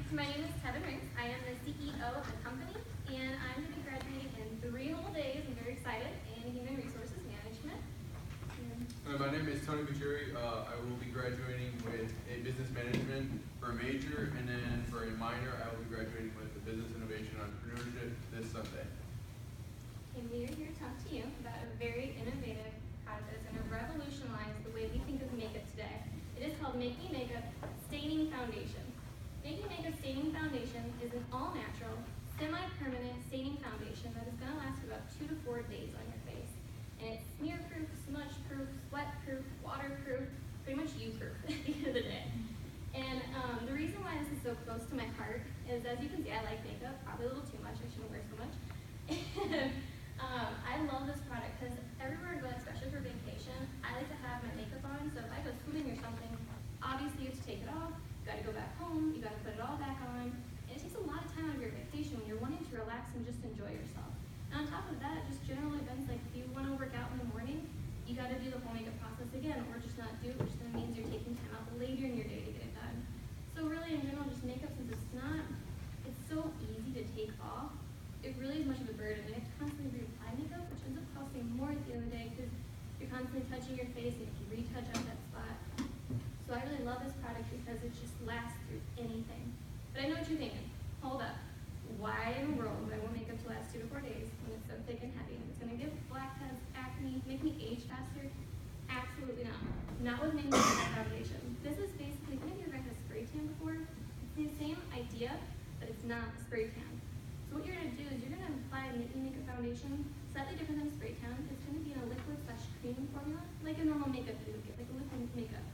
So my name is Kevin Rinks. I am the CEO of the company, and I'm going to be graduating in 3 whole days. I'm very excited, in Human Resources Management. My name is Tony Bucheri. I will be graduating with a business management for a major, and then for a minor, I will be graduating with a business innovation entrepreneurship this Sunday. And we are here to talk to you about a very innovative product that's going to revolutionize the way we think of makeup today. It is called Make Me Makeup Staining Foundation. Make Me Makeup Staining Foundation is an all-natural, semi-permanent staining foundation that is going to last for about 2 to 4 days on your face. And it's smear-proof, smudge-proof, sweat-proof, water-proof, pretty much you-proof at the end of the day. And the reason why this is so close to my heart is, as you can see, I like makeup, probably a little too much, I shouldn't wear so much. I love this product because everywhere I go, especially for vacation, I like to have my makeup on. So if I go swimming or something, obviously you have to take it off. You got to go back home. You got to put it all back on. And it takes a lot of time out of your vacation when you're wanting to relax and just enjoy yourself. And on top of that, just general events like if you want to work out in the morning, you got to do the whole makeup process again, or just not do it, which then means you're taking time out later in your day to get it done. So really, in general, just makeup, since it's so easy to take off, it really is much of a burden. You have to constantly reapply makeup, which ends up costing more at the end of the day because you're constantly touching your face and you can retouch on that spot. So I really love this product because it just lasts through anything. But I know what you're thinking. Hold up. Why in the world would I want makeup to last 2 to 4 days when it's so thick and heavy? It's going to give blackheads, acne, make me age faster? Absolutely not. Not with Make Me Makeup Foundation. This is basically, have you ever had a spray tan before? It's the same idea, but it's not a spray tan. So what you're going to do is you're going to apply a Make Me Makeup Foundation, slightly different than spray tan. It's going to be in a liquid/cream formula, like a normal makeup you would get, like a liquid makeup.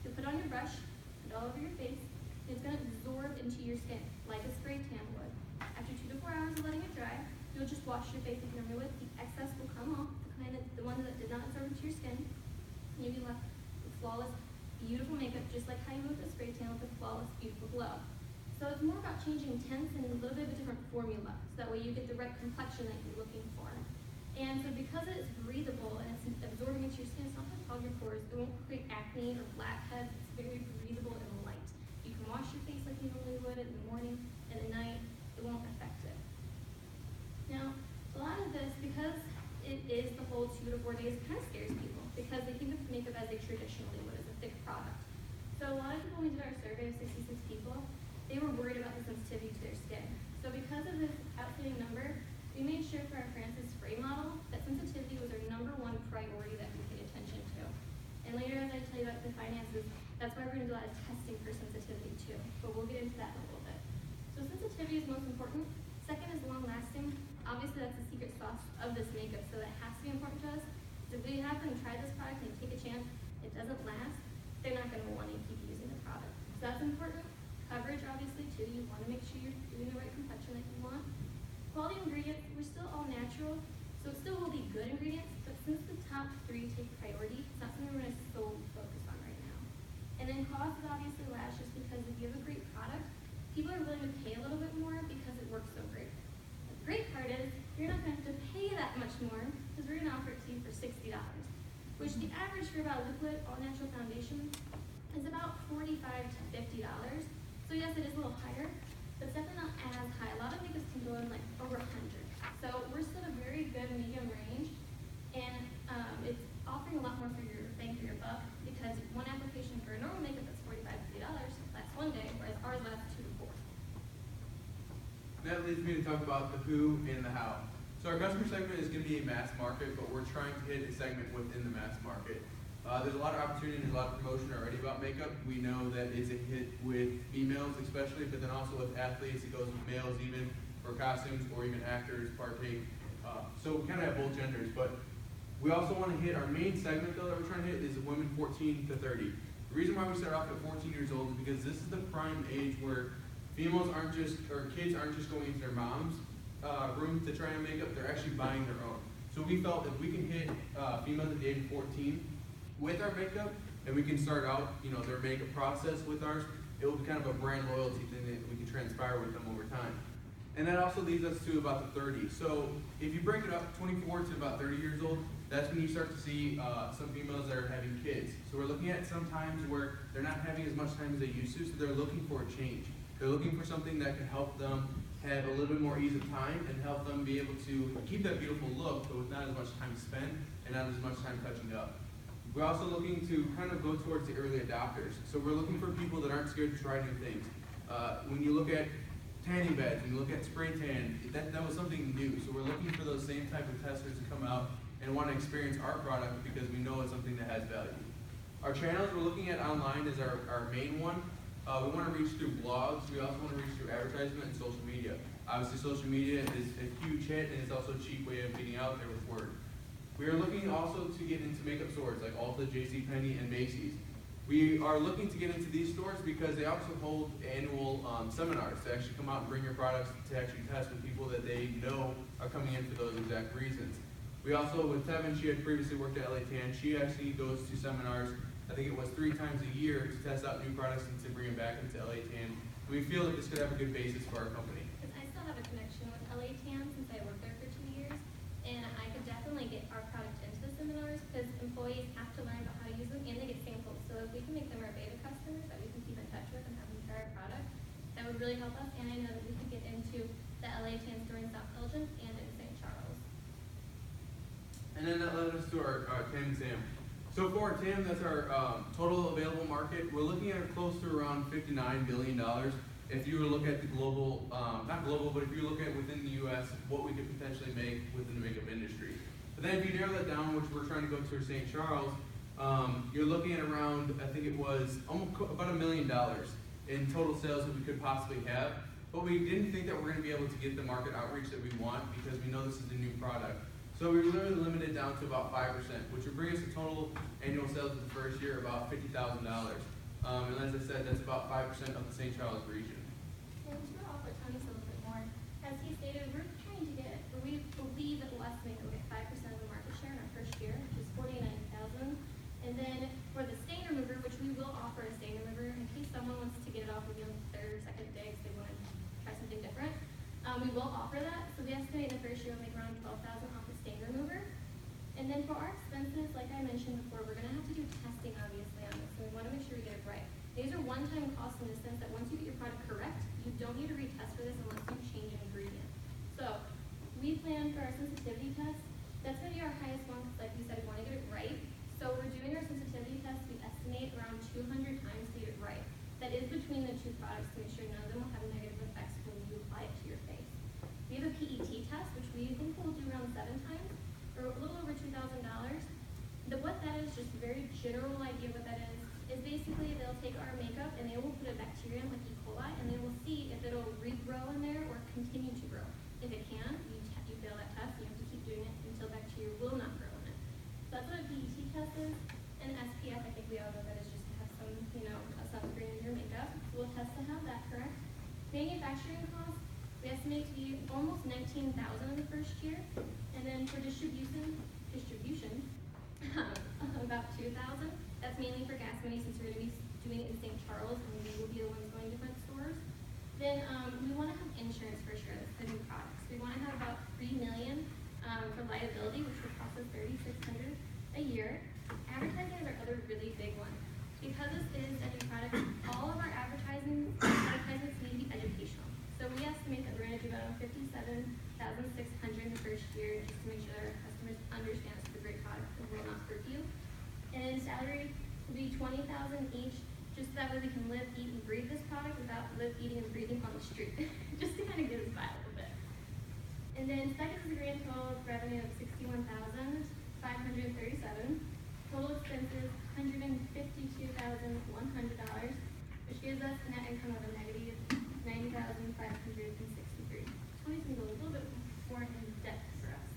You'll put it on your brush, put it all over your face, and it's going to absorb into your skin, like a spray tan would. After 2 to 4 hours of letting it dry, you'll just wash your face like you normally would. The excess will come off, the one that did not absorb into your skin, and you'll be left with flawless, beautiful makeup, just like how you would with a spray tan with a flawless, beautiful glow. So it's more about changing tints and a little bit of a different formula, so that way you get the right complexion that you're looking for. And so because it's breathable and it's absorbing into your skin, it's not going to clog your pores. It won't create acne or blackheads. It's very breathable and light. You can wash your face like you normally would in the morning and at night. It won't affect it. Now, a lot of this, because it is the whole 2 to 4 days, it kind of scares people because they think of makeup as they traditionally would, as a thick product. So a lot of people, when we did our survey of 66 people, they were worried about the sensitivity to their skin. So because of this outstanding number, we made sure for our Francis Spray model that sensitivity was our #1 priority that we paid attention to. And later, as I tell you about the finances, that's why we're going to do a lot of testing for sensitivity too. But we'll get into that in a little bit. So sensitivity is most important. Second is long lasting. Obviously, that's the secret sauce of this makeup, so that has to be important to us. So if we have them try this product and take a chance, it doesn't last, they're not going to want to keep using the product. So that's important. Coverage, obviously, too. You want to make sure you're doing the right complexion that you want. Quality ingredients, we're still all natural, so it still will be good ingredients, but since the top 3 take priority, it's not something we're going to solely focus on right now. And then cost is obviously last, just because if you have a great product, people are willing to pay a little bit more because it works so great. The great part is, you're not going to have to pay that much more, because we're going to offer it to you for $60, which the average for about liquid, all-natural foundation is about $45 to $50. So yes, it is a little higher, but it's definitely not as high. A lot of makeups can go in like over 100. So we're still a very good medium range, and it's offering a lot more for your bang for your buck, because one application for a normal makeup that's $45 to $50 lasts 1 day, whereas ours lasts 2 to 4. That leads me to talk about the who and the how. So our customer segment is going to be a mass market, but we're trying to hit a segment within the mass market. There's a lot of opportunity, there's a lot of promotion already about makeup. We know that it's a hit with females especially, but then also with athletes, it goes with males even, for costumes, or even actors partake. So we kind of have both genders, but we also want to hit our main segment though that we're trying to hit is women 14 to 30. The reason why we start off at 14 years old is because this is the prime age where females aren't just, or kids aren't just going into their mom's room to try on makeup, they're actually buying their own. So we felt if we can hit females at the age of 14, with our makeup, and we can start out, their makeup process with ours, it will be kind of a brand loyalty thing that we can transpire with them over time. And that also leads us to about the 30. So if you break it up 24 to about 30 years old, that's when you start to see some females that are having kids. So we're looking at some times where they're not having as much time as they used to, so they're looking for a change. They're looking for something that can help them have a little bit more ease of time and help them be able to keep that beautiful look, but with not as much time spent and not as much time touching up. We're also looking to kind of go towards the early adopters. So we're looking for people that aren't scared to try new things. When you look at tanning beds, when you look at spray tan, that was something new. So we're looking for those same type of testers to come out and want to experience our product because we know it's something that has value. Our channels we're looking at online is our main one. We want to reach through blogs. We also want to reach through advertisement and social media. Obviously, social media is a huge hit, and it's also a cheap way of getting out there with word. We are looking also to get into makeup stores like Ulta, JCPenney, and Macy's. We are looking to get into these stores because they also hold annual seminars to actually come out and bring your products to actually test with people that they know are coming in for those exact reasons. We also, with Tevin, she had previously worked at LA Tan. She actually goes to seminars, I think it was 3 times a year, to test out new products and to bring them back into LA Tan. We feel that this could have a good basis for our company. I still have a connection with LA Tan since I worked there for 2 years, and I could definitely get our product into the seminars because employees have to learn about how to use them and they get samples. So if we can make them our beta customers that we can keep in touch with and have them try our product, that would really help us. And I know that we could get into the LA Tan store in South Elgin and in St. Charles. And then that led us to our TAM and SAM. So for our TAM, that's our total available market. We're looking at close to around $59 billion. If you were to look at the global, not global, but if you look at within the U.S., what we could potentially make within the makeup industry. But then if you narrow that down, which we're trying to go to St. Charles, you're looking at around, I think it was almost about $1 million in total sales that we could possibly have. But we didn't think that we're going to be able to get the market outreach that we want because we know this is a new product. So we literally limited down to about 5%, which would bring us a total annual sales in the first year about $50,000. And as I said, that's about 5% of the St. Charles region. And to offer Tony a little bit more, as he stated, we're trying to get, or we believe that West Make will get 5% of the market share in our first year, which is 49,000. And then for the stain remover, which we will offer a stain remover in case someone wants to get it off maybe on the 3rd or 2nd day because they want to try something different. We will offer that. So we estimate in the first year we'll make around 12,000 off the stain remover. And then for our expenses, like I mentioned before, we're going to have to do testing obviously on this, so we want to make sure we get it right. These are one-time costs in the sense that once you get your product correct, you don't need to retest for this unless you change an ingredient. So we plan for our sensitivity test. That's going to be our highest one because like we said, we want to get it right. So we're doing our sensitivity test. We estimate around 200 times to get it right. That is between the 2 products to make sure none of them will have negative effects when you apply it to your face. We have a PET test, which we think we'll do around 7 times, or a little over $2,000. What that is, just a very general idea what that is basically they'll take our makeup and they will put a bacteria in like E. coli and they will see if it'll regrow in there or continue to grow. If it can, you fail that test, you have to keep doing it until bacteria will not grow in it. So that's what a PET test is. And SPF, I think we all know that is just to have some, a sunscreen in your makeup. So we'll test to have that correct. Manufacturing costs, we estimate to be almost $19,000 in the first year. And then for distribution, about $2,000. That's mainly for gas money since we're going to be doing it in St. Charles and we will be the ones going to different stores. Then we want to have insurance for sure, that's the new products. We want to have about $3 million for liability, which would cost us $3,600 a year. Advertising is our other really big one. Because this is a new product, all of our advertisements need to be educational. So we estimate that we're going to do about $57,600 in the first year just to make sure that our customers understand it's a great product and will not hurt you. And salary will be $20,000 each, just so that way we can live, eat, and breathe this product without live, eating, and breathing on the street, just to kind of get us by a little bit. And then second is a grand total revenue of $61,537. Total expenses $152,100, which gives us a net income of a negative $90,563. Tony's gonna go a little bit more in depth for us.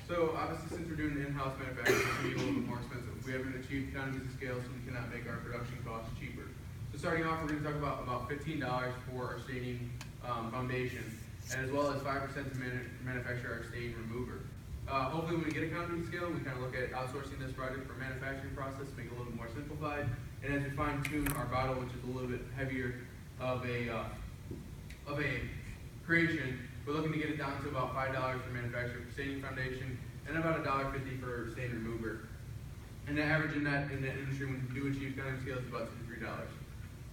So obviously since we're doing in-house manufacturing, it's going to be a little bit more expensive. We haven't achieved economies of scale, so we cannot make our production costs cheaper. So starting off, we're going to talk about $15 for our staining foundation, and as well as 5% to manufacture our stain remover. Hopefully when we get economies of scale, we kind of look at outsourcing this project for manufacturing process, make it a little bit more simplified, and as we fine tune our bottle, which is a little bit heavier of a creation, we're looking to get it down to about $5 for manufacturing for staining foundation, and about $1.50 for stain remover. And the average in that industry, when you do achieve economies of scale, is about $2 to $3.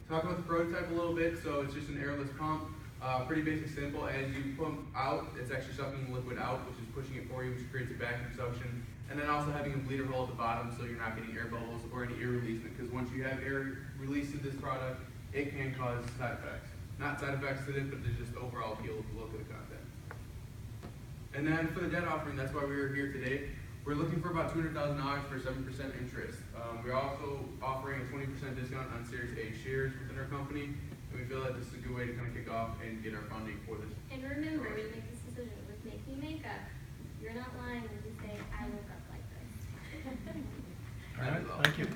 Talk about the prototype a little bit. So it's just an airless pump. Pretty basic, simple. As you pump out, it's actually sucking the liquid out, which is pushing it for you, which creates a vacuum suction. And then also having a bleeder hole at the bottom so you're not getting air bubbles or any air releasement. Because once you have air released in this product, it can cause side effects. Not side effects to it, but there's just overall appeal to the look of the content. And then for the debt offering, that's why we were here today. We're looking for about $200,000 for 7% interest. We're also offering a 20% discount on Series A shares within our company. And we feel that this is a good way to kind of kick off and get our funding for this. And remember, when you make this decision with Making Makeup, you're not lying when you say, I woke up like this. All right, thank you.